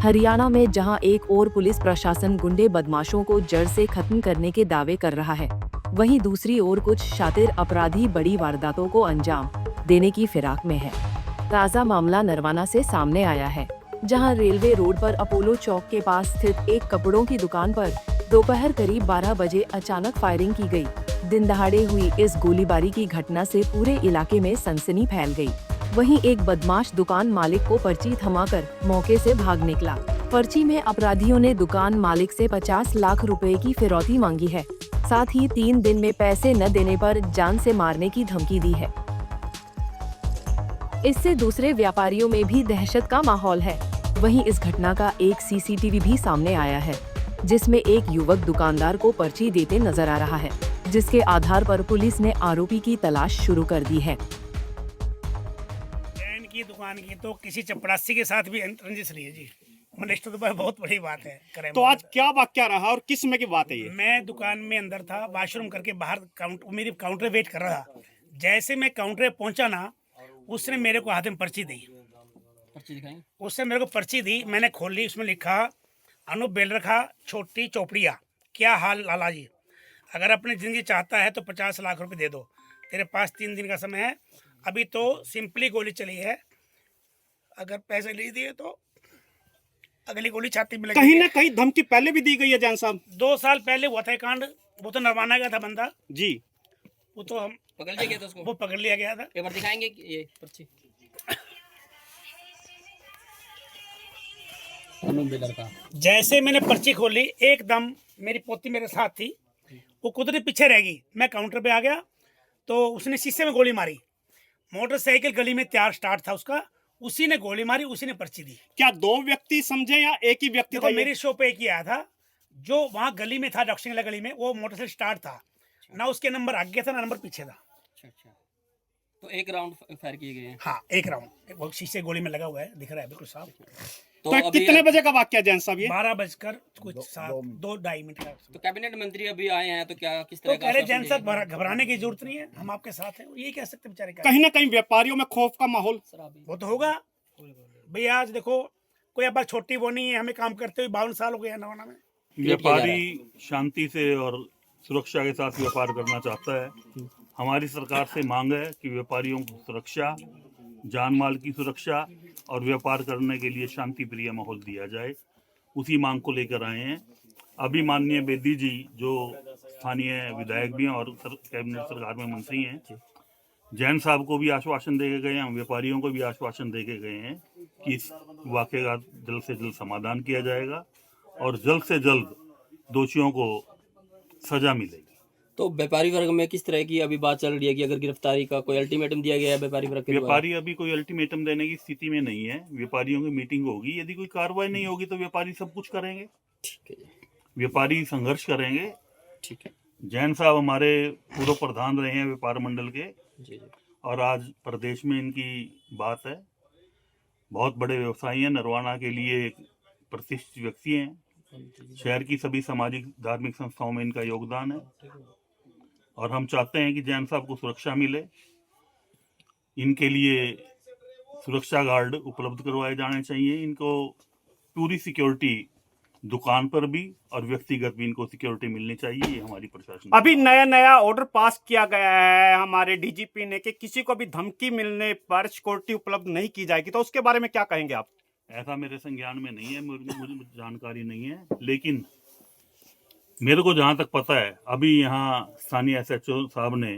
हरियाणा में जहां एक और पुलिस प्रशासन गुंडे बदमाशों को जड़ से खत्म करने के दावे कर रहा है, वहीं दूसरी ओर कुछ शातिर अपराधी बड़ी वारदातों को अंजाम देने की फिराक में है। ताज़ा मामला नरवाना से सामने आया है, जहां रेलवे रोड पर अपोलो चौक के पास स्थित एक कपड़ों की दुकान पर दोपहर करीब 12 बजे अचानक फायरिंग की गई। दिन दहाड़े हुई इस गोलीबारी की घटना से पूरे इलाके में सनसनी फैल गई। वहीं एक बदमाश दुकान मालिक को पर्ची थमाकर मौके से भाग निकला। पर्ची में अपराधियों ने दुकान मालिक से 50 लाख रुपए की फिरौती मांगी है। साथ ही 3 दिन में पैसे न देने पर जान से मारने की धमकी दी है। इससे दूसरे व्यापारियों में भी दहशत का माहौल है। वहीं इस घटना का एक सीसीटीवी भी सामने आया है, जिसमें एक युवक दुकानदार को पर्ची देते नजर आ रहा है, जिसके आधार पर पुलिस ने आरोपी की तलाश शुरू कर दी है। की दुकान की तो किसी चपरासी के साथ भी रंजिश रही है जी। मनिष्ठ तो बहुत बड़ी बात है। तो आज क्या वाकया रहा और किस समय की बात है ये? मैं दुकान में अंदर था, वॉशरूम करके बाहर मेरी काउंटर वेट कर रहा था। जैसे मैं काउंटर पे पहुंचा ना, उसने मेरे को हाथ में पर्ची दी। उसने मेरे को पर्ची दी, मैंने खोल ली। उसमें लिखा अनूप बेलरखा छोटी चौपड़िया, क्या हाल लाला जी, अगर अपनी जिंदगी चाहता है तो 50 लाख रुपए दे दो, तेरे पास 3 दिन का समय है। अभी तो सिंपली गोली चली है, अगर पैसे नहीं दिए तो अगली गोली छाती में लगेगी। कहीं ना कहीं धमकी पहले भी दी गई है जैन साहब। 2 साल पहले हुआ था कांड, वो तो नरवाना का था बंदा जी, वो तो हम पकड़ लिया गया था उसको। वो पकड़ लिया गया था। एक बार दिखाएंगे ये पर्ची। अनूप बेलरखा। जैसे मैंने पर्ची खोली, एकदम मेरी पोती मेरे साथ थी, वो कुदरती पीछे रह गई। मैं काउंटर पे आ गया तो उसने शीशे में गोली मारी। मोटरसाइकिल गली में तैयार स्टार्ट था उसका, उसी ने गोली मारी, उसी ने पर्ची दी। क्या 2 व्यक्ति समझे या एक ही व्यक्ति था? मेरी शो पे एक ही आया था, जो वहाँ गली में था, डॉक्सिंग गली में, वो मोटरसाइकिल स्टार्ट था ना, उसके नंबर आगे था ना नंबर पीछे था। अच्छा, तो एक राउंड फायर किए गए हैं। हाँ, एक राउंड, वो शीशे गोली में लगा हुआ है, दिख रहा है बिल्कुल साफ। तो कितने बजे का वाकया जैन साहब ये? 12 बजकर कुछ 2-2.5 मिनट का। तो कैबिनेट मंत्री अभी आए हैं, तो क्या किस तरह तो कह रहे जैन साहब घबराने की जरूरत नहीं है, हम आपके साथ हैं, ये कह सकते बेचारे। कहीं ना कहीं व्यापारियों में खौफ का माहौल वो तो होगा भैया। आज देखो, कोई अब छोटी वो नहीं है, हमें काम करते हुए 52 साल हो गए नवाना में। व्यापारी शांति से और सुरक्षा के साथ व्यापार करना चाहता है। हमारी सरकार से मांग है कि व्यापारियों को सुरक्षा, जान माल की सुरक्षा और व्यापार करने के लिए शांति प्रिय माहौल दिया जाए। उसी मांग को लेकर आए हैं। अभी माननीय बेदी जी, जो स्थानीय विधायक भी हैं और कैबिनेट सरकार में मंत्री हैं, जैन साहब को भी आश्वासन दे के गए हैं, व्यापारियों को भी आश्वासन दे के गए हैं कि इस वाक़े का जल्द से जल्द समाधान किया जाएगा और जल्द से जल्द दोषियों को सजा मिलेगी। तो व्यापारी वर्ग में किस तरह की अभी बात चल रही है कि अगर गिरफ्तारी का कोई अल्टीमेटम दिया गया है व्यापारी वर्ग के द्वारा? व्यापारी अभी कोई अल्टीमेटम देने की स्थिति में नहीं है। व्यापारियों की मीटिंग होगी, यदि कोई कार्रवाई नहीं होगी तो व्यापारी सब कुछ करेंगे। ठीक है, व्यापारी संघर्ष करेंगे। ठीक है। जैन साहब हमारे पूर्व प्रधान रहे हैं व्यापार मंडल के, जी। और आज प्रदेश में इनकी बात है। बहुत बड़े व्यवसायी हैं, नरवाना के लिए एक प्रतिष्ठित व्यक्ति हैं। शहर की सभी सामाजिक धार्मिक संस्थाओं में इनका योगदान है और हम चाहते हैं कि जैन साहब को सुरक्षा मिले। इनके लिए सुरक्षा गार्ड उपलब्ध करवाए जाने चाहिए। इनको पूरी सिक्योरिटी दुकान पर भी और व्यक्तिगत भी इनको सिक्योरिटी मिलनी चाहिए। ये हमारी प्रशासन। अभी नया ऑर्डर पास किया गया है हमारे डीजीपी ने कि किसी को भी धमकी मिलने पर सिक्योरिटी उपलब्ध नहीं की जाएगी, तो उसके बारे में क्या कहेंगे आप? ऐसा मेरे संज्ञान में नहीं है, मुझे जानकारी नहीं है, लेकिन मेरे को जहां तक पता है अभी यहाँ स्थानीय SHO साहब ने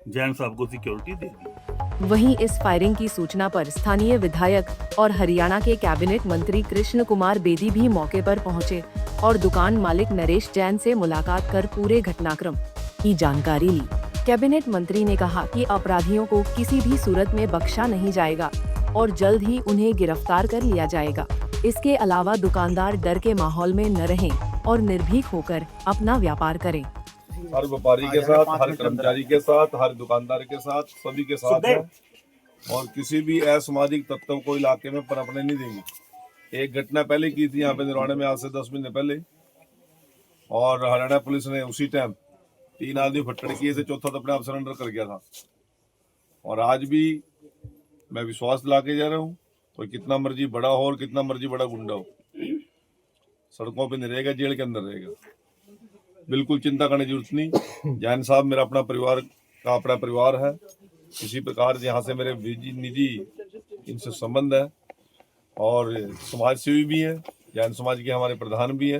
जैन साहब को सिक्योरिटी दे दी। वहीं इस फायरिंग की सूचना पर स्थानीय विधायक और हरियाणा के कैबिनेट मंत्री कृष्ण कुमार बेदी भी मौके पर पहुंचे और दुकान मालिक नरेश जैन से मुलाकात कर पूरे घटनाक्रम की जानकारी ली। कैबिनेट मंत्री ने कहा कि अपराधियों को किसी भी सूरत में बख्शा नहीं जाएगा और जल्द ही उन्हें गिरफ्तार कर लिया जाएगा। इसके अलावा दुकानदार डर के माहौल में न रहें और निर्भीक होकर अपना व्यापार करें। हर व्यापारी के साथ, हर कर्मचारी के साथ, हर दुकानदार के साथ, सभी के साथ है और किसी भी असामाजिक तत्व को इलाके में पनपने नहीं देंगे। एक घटना पहले की थी यहाँ पे नरवाना में, आज से 10 महीने पहले, और हरियाणा पुलिस ने उसी टाइम 3 आदमी फट्टड़ किए थे, चौथा तो अपने आप सरेंडर कर गया था। और आज भी मैं विश्वास दिला के जा रहा हूँ, कोई कितना मर्जी बड़ा हो और कितना मर्जी बड़ा गुंडा हो, सड़कों पे नहीं रहेगा, जेल के अंदर रहेगा। बिल्कुल चिंता करने की जरूरत नहीं। जैन साहब मेरा अपना परिवार का अपना परिवार है, किसी प्रकार यहाँ से मेरे निजी इनसे संबंध है और समाज सेवी भी है, जैन समाज के हमारे प्रधान भी है।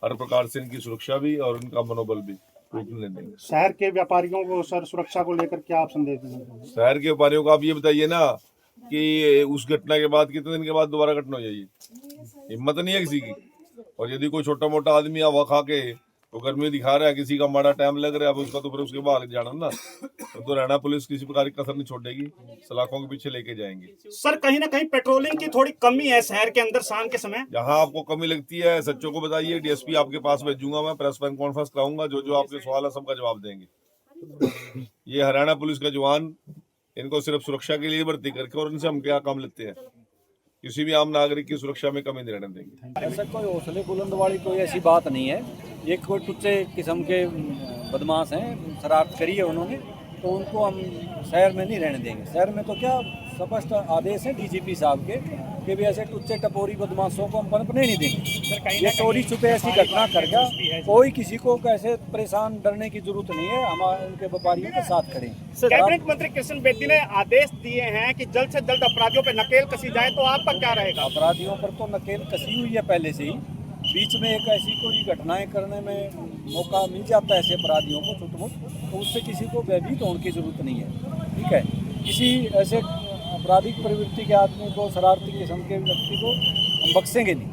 हर प्रकार से इनकी सुरक्षा भी और उनका मनोबल भी टूटने नहीं देंगे। शहर के व्यापारियों को सर सुरक्षा को लेकर क्या आप संदेश देंगे? शहर के व्यापारियों को आप ये बताइए ना कि उस घटना के बाद कितने दिन के बाद दोबारा घटना हो जाएगी? हिम्मत नहीं है किसी की। और यदि कोई छोटा मोटा आदमी हवा खा के तो गर्मी दिखा रहा है, किसी का माड़ा टाइम लग रहा है, अब उसका तो फिर उसके बाद जाना ना, तो हरियाणा पुलिस किसी प्रकार की कसर नहीं छोड़ेगी, सलाखों के पीछे लेके जाएंगे। सर कहीं ना कहीं पेट्रोलिंग की थोड़ी कमी है शहर के अंदर शाम के समय। जहां आपको कमी लगती है सच्चों को बताइए, डीएसपी आपके पास भेजूंगा, मैं प्रेस कॉन्फ्रेंस कराऊंगा, जो जो आपके सवाल है सबका जवाब देंगे। ये हरियाणा पुलिस का जवान, इनको सिर्फ सुरक्षा के लिए भर्ती करके और इनसे हम क्या काम लेते हैं, किसी भी आम नागरिक की सुरक्षा में कमी नहीं रहने देंगे। ऐसा कोई हौसले बुलंद वाली कोई ऐसी बात नहीं है। ये कोई टुच्चे किस्म के बदमाश हैं, शरारत करी है उन्होंने, तो उनको हम शहर में नहीं रहने देंगे। शहर में तो क्या स्पष्ट आदेश है डीजीपी साहब के कि भी ऐसे टुच्चे टपोरी बदमाशों को हम पनपने नहीं देंगे। ये चोरी छुपे ऐसी घटना करके कोई किसी को कैसे परेशान डरने की जरूरत नहीं है। हम उनके व्यापारियों के साथ खड़े हैं। कैबिनेट मंत्री कृष्ण बेदी ने आदेश दिए हैं कि जल्द से जल्द अपराधियों पर नकेल कसी जाए, तो आपका क्या रहेगा? अपराधियों पर तो नकेल कसी हुई है पहले से ही। बीच में एक ऐसी कोई घटनाएं करने में मौका मिल जाता है ऐसे अपराधियों को छुटमुट, तो उससे किसी को भयभीत होने की जरूरत नहीं है। ठीक है, किसी ऐसे आपराधिक प्रवृत्ति के आदमी को, शरारती किस्म के व्यक्ति को हम बख्शेंगे नहीं।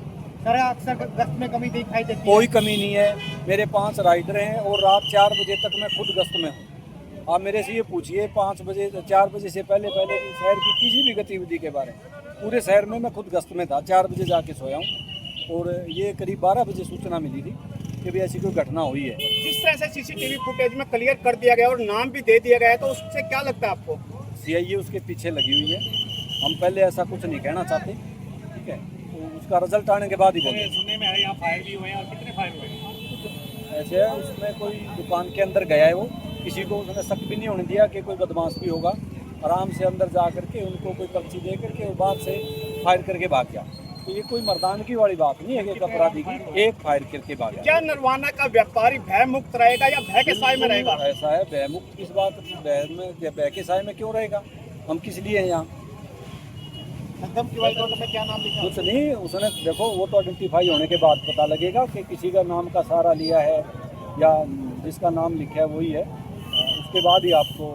सर अक्सर गश्त में कमी दिखाई देती है। कोई कमी नहीं है। मेरे 5 राइडर हैं और रात 4 बजे तक मैं खुद गश्त में हूँ। आप मेरे से ये पूछिए 5 बजे 4 बजे से पहले शहर की किसी भी गतिविधि के बारे में, पूरे शहर में मैं खुद गश्त में था। 4 बजे जाके सोया हूँ और ये करीब 12 बजे सूचना मिली थी कि भी ऐसी कोई घटना हुई है। जिस तरह से सीसीटीवी फुटेज में क्लियर कर दिया गया और नाम भी दे दिया गया है, तो उससे क्या लगता है आपको? सीआईए उसके पीछे लगी हुई है। हम पहले ऐसा कुछ नहीं कहना चाहते, ठीक है, तो उसका रिजल्ट आने के बाद ही बोलेंगे। सुनने में आया यहाँ फायर भी हुए हैं, और कितने फायर हुए हैं? ऐसे है, उसमें कोई दुकान के अंदर गया है, वो किसी को उसने शक भी नहीं होने दिया कि कोई बदमाश भी होगा। आराम से अंदर जा करके उनको कोई पर्ची दे करके और बाद से फायर करके भाग गया। तो ये कोई मर्दानगी वाली बात नहीं है कि एक अपराधी की एक फायर करके भाग गया। क्या नरवाना का व्यापारी भय मुक्त रहेगा या भय के साए में रहेगा? ऐसा है, भय मुक्त किस बात, भय के साए में क्यों रहेगा? हम किस लिए हैं यहाँ? क्या नाम लिखा? कुछ नहीं, उसने देखो वो तो आइडेंटिफाई होने के बाद पता लगेगा कि किसी का नाम का सहारा लिया है या जिसका नाम लिखा है वही है, उसके बाद ही आपको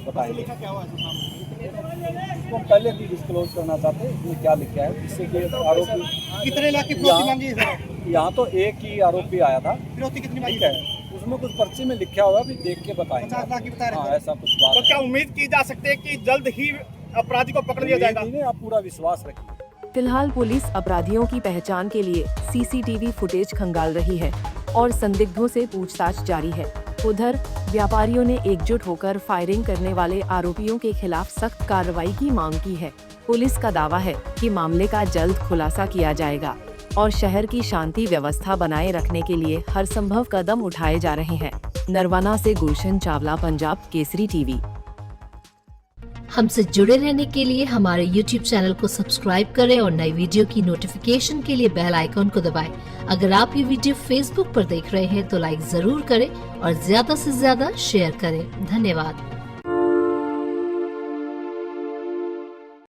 बताएंगे। क्या हुआ इसको हम पहले भी डिस्क्लोज करना चाहते हैं इसमें क्या लिखा है, जिससे कि आरोपी कितने लाख की यहाँ- मांगी है? यहाँ तो एक ही आरोपी आया था, फिरौती कितनी मांगी ठीक है, उसमें कुछ पर्ची में लिखा हुआ भी देख के बताएंगे। 50 लाख की बता रहे हाँ, थे। ऐसा कुछ तो बात क्या उम्मीद की जा सकती है कि जल्द ही अपराधी को पकड़ लिया जाएगा? है। आप पूरा विश्वास रखिए। फिलहाल पुलिस अपराधियों की पहचान के लिए सीसीटीवी फुटेज खंगाल रही है और संदिग्धों से पूछताछ जारी है। उधर व्यापारियों ने एकजुट होकर फायरिंग करने वाले आरोपियों के खिलाफ सख्त कार्रवाई की मांग की है। पुलिस का दावा है कि मामले का जल्द खुलासा किया जाएगा और शहर की शांति व्यवस्था बनाए रखने के लिए हर संभव कदम उठाए जा रहे हैं। नरवाना से गुलशन चावला, पंजाब केसरी टीवी। हमसे जुड़े रहने के लिए हमारे YouTube चैनल को सब्सक्राइब करें और नई वीडियो की नोटिफिकेशन के लिए बेल आइकॉन को दबाएं। अगर आप ये वीडियो Facebook पर देख रहे हैं तो लाइक जरूर करें और ज्यादा से ज्यादा शेयर करें। धन्यवाद।